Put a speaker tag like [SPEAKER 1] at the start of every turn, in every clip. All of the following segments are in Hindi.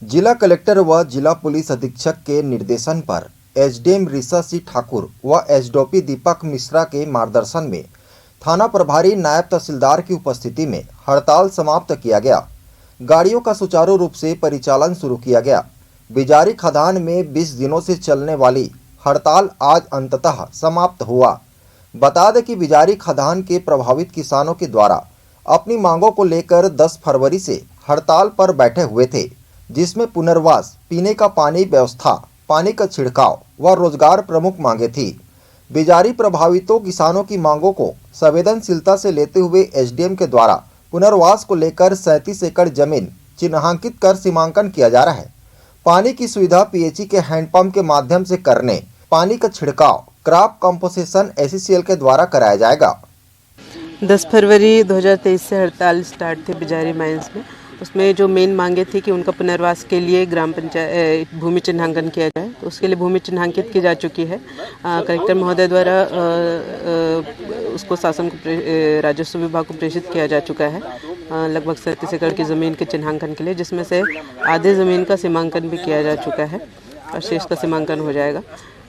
[SPEAKER 1] जिला कलेक्टर व जिला पुलिस अधीक्षक के निर्देशन पर एसडीएम ऋषा सी ठाकुर व एसडीओपी दीपक मिश्रा के मार्गदर्शन में थाना प्रभारी नायब तहसीलदार की उपस्थिति में हड़ताल समाप्त किया गया। गाड़ियों का सुचारू रूप से परिचालन शुरू किया गया। बिजारी खदान में 20 दिनों से चलने वाली हड़ताल आज अंततः समाप्त हुआ। बता दें कि बिजारी खदान के प्रभावित किसानों के द्वारा अपनी मांगों को लेकर 10 फरवरी से हड़ताल पर बैठे हुए थे, जिसमें पुनर्वास, पीने का पानी व्यवस्था, पानी का छिड़काव व रोजगार प्रमुख मांगे थी। बिजारी प्रभावितों किसानों की मांगों को संवेदनशीलता से लेते हुए एसडीएम के द्वारा पुनर्वास को लेकर 37 एकड़ जमीन चिन्हांकित कर सीमांकन किया जा रहा है। पानी की सुविधा पीएचई के हैंडपंप के माध्यम से करने, पानी का छिड़काव क्रॉप कंपोजिशन एसीसीएल के द्वारा कराया जाएगा।
[SPEAKER 2] 10 फरवरी 2023 से हड़ताल स्टार्ट थी बिजारी माइंस में। उसमें जो मेन मांगे थी कि उनका पुनर्वास के लिए ग्राम पंचायत भूमि चिन्हांकन किया जाए, तो उसके लिए भूमि चिन्हांकित की जा चुकी है। कलेक्टर महोदय द्वारा उसको शासन को राजस्व विभाग को प्रेषित किया जा चुका है लगभग 37 एकड़ की ज़मीन के चिन्हांकन के लिए, जिसमें से आधे ज़मीन का सीमांकन भी किया जा चुका है और शेष का सीमांकन हो जाएगा।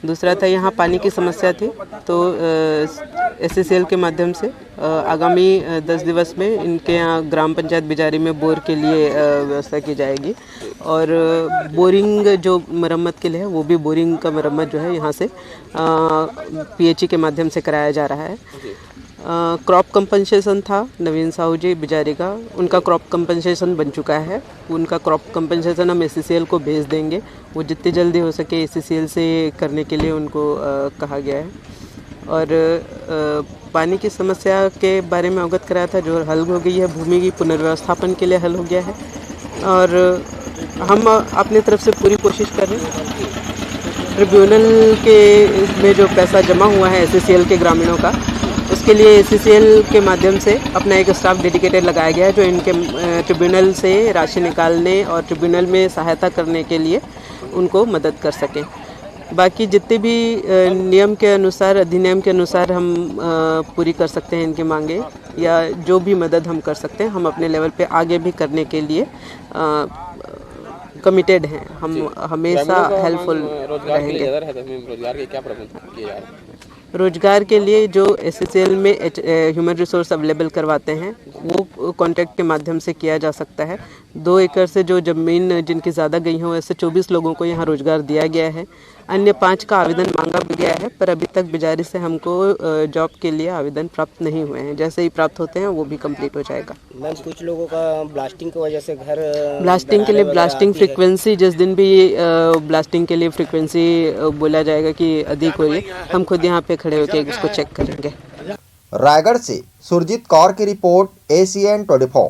[SPEAKER 2] दूसरा था यहाँ पानी की समस्या थी, तो एससीएल के माध्यम से आगामी 10 दिवस में इनके यहाँ ग्राम पंचायत बिजारी में बोर के लिए व्यवस्था की जाएगी और बोरिंग जो मरम्मत के लिए है वो भी बोरिंग का मरम्मत जो है यहाँ से पीएचई के माध्यम से कराया जा रहा है। क्रॉप कंपनसेशन था नवीन साहू जी बिजारी का, उनका क्रॉप कंपनसेशन बन चुका है। उनका क्रॉप कंपनसेशन हम एससीएल को भेज देंगे, वो जितनी जल्दी हो सके एससीएल से करने के लिए उनको कहा गया है। और पानी की समस्या के बारे में अवगत कराया था, जो हल हो गई है, भूमि की पुनर्व्यवस्थापन के लिए हल हो गया है और हम अपनी तरफ से पूरी कोशिश कर रहे हैं। ट्रिब्यूनल के में जो पैसा जमा हुआ है एससीएल के ग्रामीणों का, उसके लिए एससीएल के माध्यम से अपना एक स्टाफ डेडिकेटेड लगाया गया है जो इनके ट्रिब्यूनल से राशि निकालने और ट्रिब्यूनल में सहायता करने के लिए उनको मदद कर सकें। बाकी जितने भी नियम के अनुसार, अधिनियम के अनुसार हम पूरी कर सकते हैं इनकी मांगे, या जो भी मदद हम कर सकते हैं हम अपने लेवल पे आगे भी करने के लिए कमिटेड हैं। हम हमेशा हेल्पफुल रहेंगे।
[SPEAKER 3] रोजगार के क्या प्रबंध किए जा रहे हैं?
[SPEAKER 2] रोजगार के लिए जो एससीएल में ह्यूमन रिसोर्स अवेलेबल करवाते हैं वो कॉन्ट्रैक्ट के माध्यम से किया जा सकता है। 2 एकड़ से जो ज़मीन जिनकी ज़्यादा गई हो, ऐसे 24 लोगों को यहाँ रोजगार दिया गया है। अन्य 5 का आवेदन मांगा भी गया है, पर अभी तक बिजारी से हमको जॉब के लिए आवेदन प्राप्त नहीं हुए हैं। जैसे ही प्राप्त होते हैं वो भी कंप्लीट हो जाएगा।
[SPEAKER 4] मैम, कुछ लोगों का ब्लास्टिंग की वजह से घर
[SPEAKER 2] ब्लास्टिंग के लिए ब्लास्टिंग फ्रीक्वेंसी, जिस दिन भी ब्लास्टिंग के लिए फ्रीक्वेंसी बोला जाएगा कि अधिक हो रही है, हम खुद यहाँ पे खड़े होकर इसको चेक करेंगे।
[SPEAKER 1] रायगढ़ से सुरजीत कौर की रिपोर्ट, ACN 24।